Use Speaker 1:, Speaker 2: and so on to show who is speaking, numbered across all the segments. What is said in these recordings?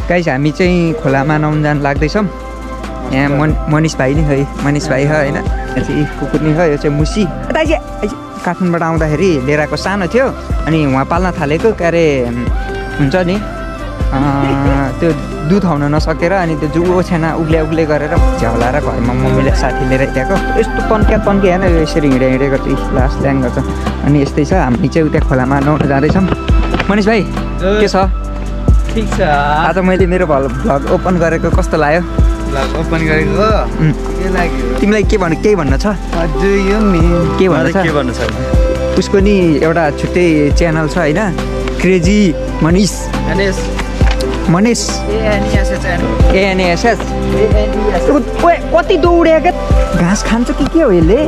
Speaker 1: guys हामी चाहिँ खोलामा नुहाउन जान लाग्दैछौँ यहाँ मनिष भाइ नि है मनिष भाइ हो होइन यहाँ चाहिँ कुकुर नि हो यो चाहिँ मुसी काठमाडौँबाट आउँदाखेरि लिएर आएको सानो थियो अनि उहाँ पाल्न थालेको के अरे हुन्छ नि त्यो दुध आउन नसकेर अनि त्यो जुगो छेना उग्ले गरेर झ्याउलाएर घरमा मम्मीले साथी लिएर ल्याएको यस्तो तन्क्या हेर्न यो यसरी हिँडे गर्छ लास्ट ल्याङ गर्छ अनि यस्तै छ हामी चाहिँ उता खोलामा नुहाउन जाँदैछौँ मनिष भाइ के छ
Speaker 2: ठिक छ
Speaker 1: आज मैले मेरो भ्लग ओपन गरेको कस्तो लाग्यो
Speaker 2: ओपन गरेको के लाग्यो
Speaker 1: तिमीलाई केही भन्न छ के भन्न छ उसको नि एउटा छुट्टै च्यानल छ होइन क्रेजी मनिष एएनएसएस कति दौड्यो क्या घाँस खान्छ कि के हो यसले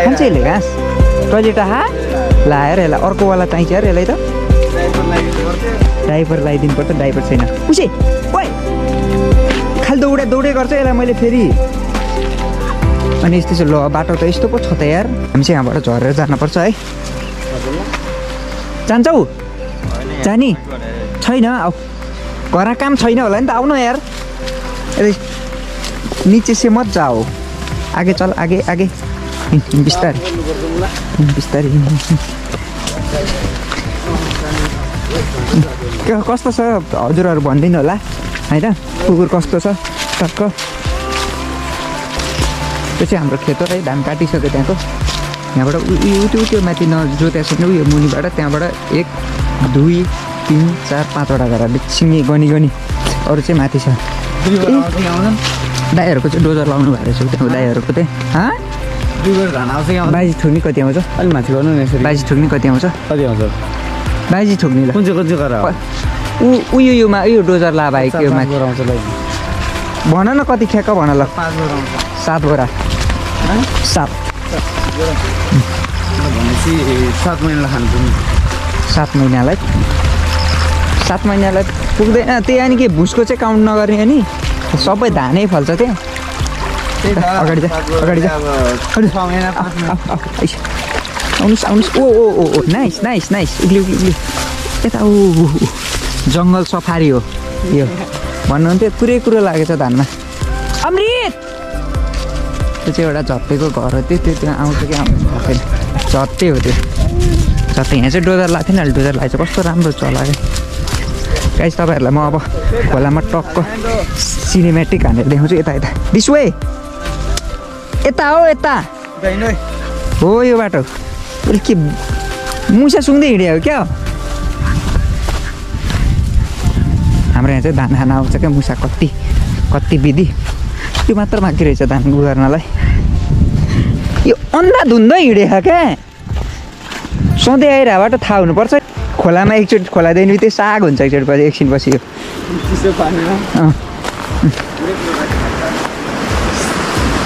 Speaker 1: खान्छ यसले घाँस टोइलेट लाएर यसलाई अर्कोवाला चाहिन्छ यार यसलाई त डाइपर लगाइदिनु पर्छ डाइपर छैन उसै ओइ खालि दौडे गर्छ यसलाई मैले फेरि अनि यस्तो चाहिँ ल बाटो त यस्तो पो छ त यार हामी चाहिँ यहाँबाट झरेर जानुपर्छ है जान्छौ जाने छैन अब घर काम छैन होला नि त आउन यार नीचे से मत जाओ आगे चल आगे बिस्तारै कस्तो छ हजुरहरू भनिदिनु होला होइन कुकुर कस्तो छ टक्क त्यो चाहिँ हाम्रो खेत हो है धान काटिसक्यो त्यहाँको यहाँबाट त्यो माथि नजोत्या छैन उयो मुनिबाट त्यहाँबाट 1 2 3 4 5वटा घर सिमी गनी अरू चाहिँ माथि छ दाइहरूको चाहिँ डोजर लाउनु भएको रहेछ त्यहाँ दाइहरूको चाहिँ बाजी ठोक्ने कति आउँछ
Speaker 2: अलिक माथि गर्नु न यसरी
Speaker 1: बाजी ठोक्ने कति आउँछ बाजी ठोक्ने
Speaker 2: कुन चाहिँ गरेर
Speaker 1: उयोमा उयो डोजर ला भाइ के माथि भन न कति ठ्याक्क भन ल 7 बोरा 7
Speaker 2: भनेपछि 7 महिनालाई खानु
Speaker 1: 7 महिनालाई पुग्दैन त्यही अनि के भुसको चाहिँ काउन्ट नगर्ने अनि सबै धानै फल्छ त्यहाँ अगाडि जा आउनुहोस् ओ नाइस उक्ली यता ओ जङ्गल सफारी हो यो भन्नुहुन्थ्यो कुरो लागेछ धानमा अमृत त्यो चाहिँ एउटा झट्टेको घर हो त्यो त्यहाँ आउँछ कि आउँदैन झट्टै हो त्यो झट्टै यहाँ चाहिँ डोजर लाग्थेन अहिले डोजर लाग्छ कस्तो राम्रो चला क्या गाइस तपाईँहरूलाई म अब खोलामा टक्क सिनेमेटिक हानेर देखाउँछु यता दिस वे यता हो यो बाटो उसले के मुसा सुँग्दै हिँड्यो क्या हाम्रो यहाँ चाहिँ धान खान आउँछ क्या मुसा कति विधि त्यो मात्र बाँकी रहेछ धान गर्नलाई यो अन्धाधुन्दै हिँडेको क्या सधैँ आइरहेबाट थाहा हुनुपर्छ खोलामा एकचोटि खोलादेखि बित्तिकै साग हुन्छ एकचोटि पछि एकछिन पछि यो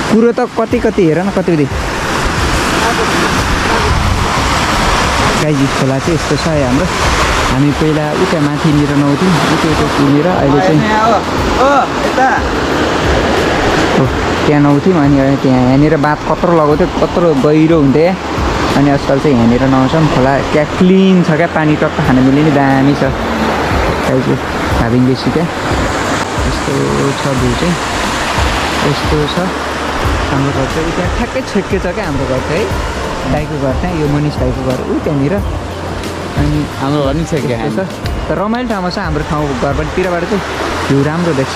Speaker 1: कुरो त कति हेर न कति गाई खोला चाहिँ यस्तो छ है हाम्रो हामी पहिला उता माथिनिर नुहाउँथ्यौँ उता पुगेर अहिले चाहिँ त्यहाँ नुहाउँथ्यौँ अनि त्यहाँ यहाँनिर बाँध कत्रो लगाउँथ्यो कत्रो गहिरो हुन्थ्यो अनि आजकल चाहिँ यहाँनिर नुहाउँछौँ खोला क्या क्लिन छ क्या पानी टक्क खान मिल्ने दामी छ गाईको भाबिङ बेसी क्या यस्तो छ भ्यू चाहिँ यस्तो छ हाम्रो घर चाहिँ त्यहाँ ठ्याक्कै छेक्कै छ क्या हाम्रो घर चाहिँ है दाइको घर त्यहाँ यो मनिष भाइको घर ऊ त्यहाँनिर अनि
Speaker 2: हाम्रो घर नि छेक्कै
Speaker 1: छ तर रमाइलो ठाउँमा छ हाम्रो ठाउँ घरबाटतिरबाट चाहिँ भ्यू राम्रो देख्छ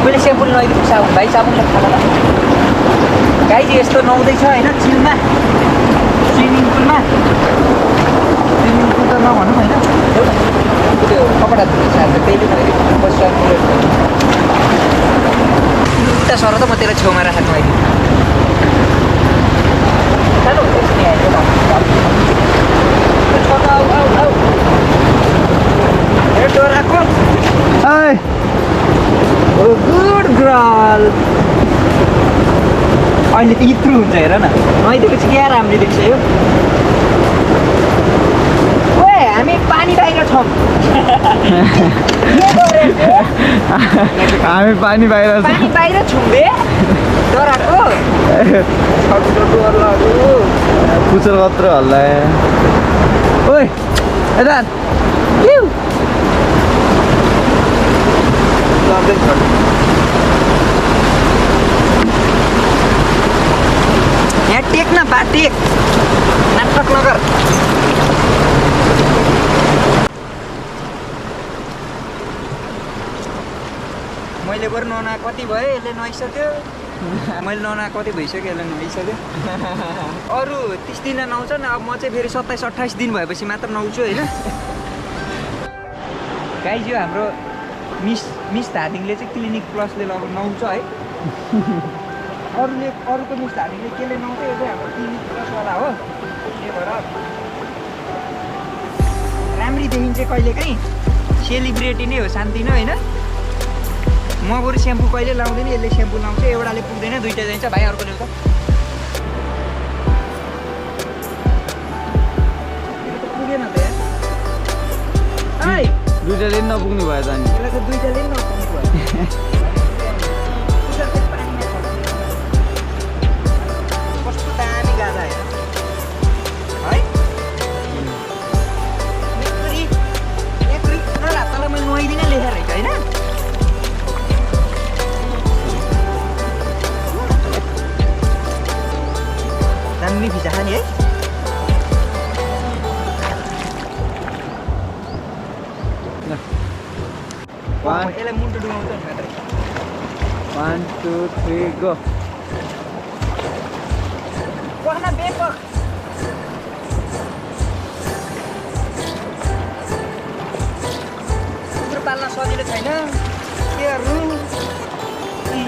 Speaker 1: मैले सेम्पल नुहाइदिनु साबुन भाइ साबुनले खाना गाई चाहिँ यस्तो नुहाउँदैछ होइन चिलमा स्विमिङ पुलमा स्विमिङ पुल त नभनौँ होइन त्यो कपडा धुने साथी त्यही उता सर त म त्यसलाई छेउमा राखेर नुहाइदिनु गुड गर्ल अहिले त इत्रु हुन्छ हेर न नुहाइदिएपछि क्या राम्ररी देख्छ यो ओए हामी पानी बाहिर छौँ
Speaker 2: हामी पानी बाहिर
Speaker 1: पानी बाहिर छौँ बे डराएको
Speaker 2: पुचर कत्रो हल्लायो
Speaker 1: ओए यता यहाँ टेक न बा टेक नाटक नगर मैले बरु नुहाउन कति भयो यसले नुहाइसक्यो मैले नुहाउन कति भइसक्यो यसले नुहाइसक्यो अरू 30 दिन नुहाउँछन् अब म चाहिँ फेरि 27-28 दिन भएपछि मात्र नुहाउँछु होइन गाइज यो हाम्रो मिस धादिङले चाहिँ क्लिनिक प्लसले नुहाउँछ है अरूको मिस धादिङले केले नुहाउँछ यो चाहिँ हाम्रो क्लिनिक प्लसवाला हो त्यही भएर राम्री देखिन्छ कहिलेकाहीँ सेलिब्रेटी नै हो शान्ति नै होइन म बरु स्याम्पू कहिले लाउँदैन यसले स्याम्पू लाउँछ एउटाले पुग्दैन दुईवटा जान्छ भाइ अर्को ल्याउँछ पुगेन त यार
Speaker 2: दुईटाले नपुग्नु भयो त अनि
Speaker 1: यसलाई त दुईटाले पनि नपुग्नु भयो कस्तो दामी गाजा हेर है तँलाई मैले नुहाइदिनै लेखेर रहेछ होइन दामी भिजा खाने है यसलाई मुन्टो डुबाउँछ नि मात्रै
Speaker 2: 1 2 3 गो
Speaker 1: पख्न बेपख कुकुर पाल्न सजिलो छैन के गर्नु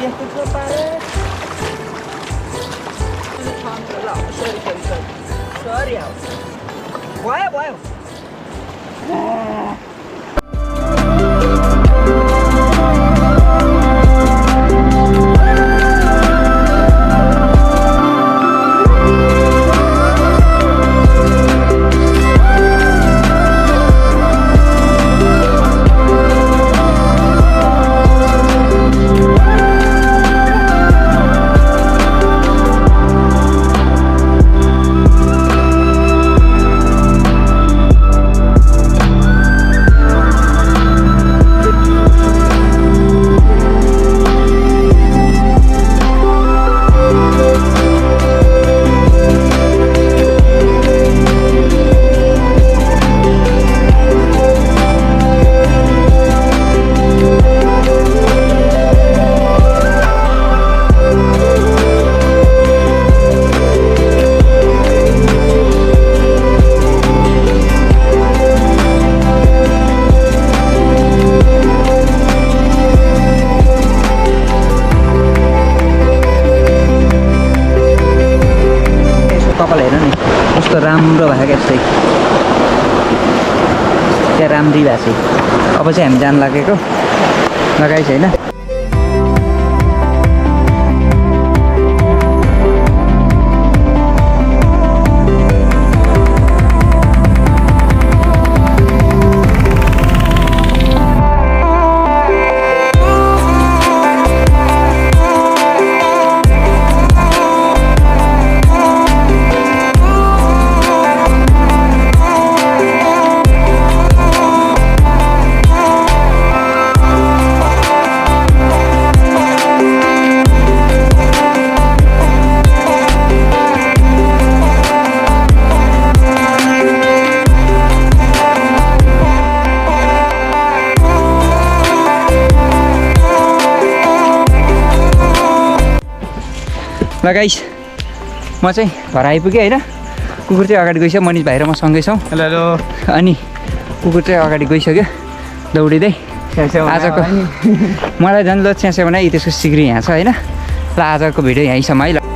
Speaker 1: यस्तो छ पारे ल सरी भयो कपाल हेर नि कस्तो राम्रो भएको क्या त्यहाँ राम्री भएको छ अब चाहिँ हामी जान लागेको लगाइछ होइन ल गाइस म चाहिँ घर आइपुगेँ होइन कुकुर चाहिँ अगाडि गइसक्यो मनिष भाइ र म सँगै छौँ
Speaker 2: हेलो
Speaker 1: अनि कुकुर चाहिँ अगाडि गइसक्यो दौडिँदै आजको मलाई झन् ल च्यासे बनाइ त्यसको सिक्री यहाँ छ होइन ल आजको भिडियो यहीँसम्म है ल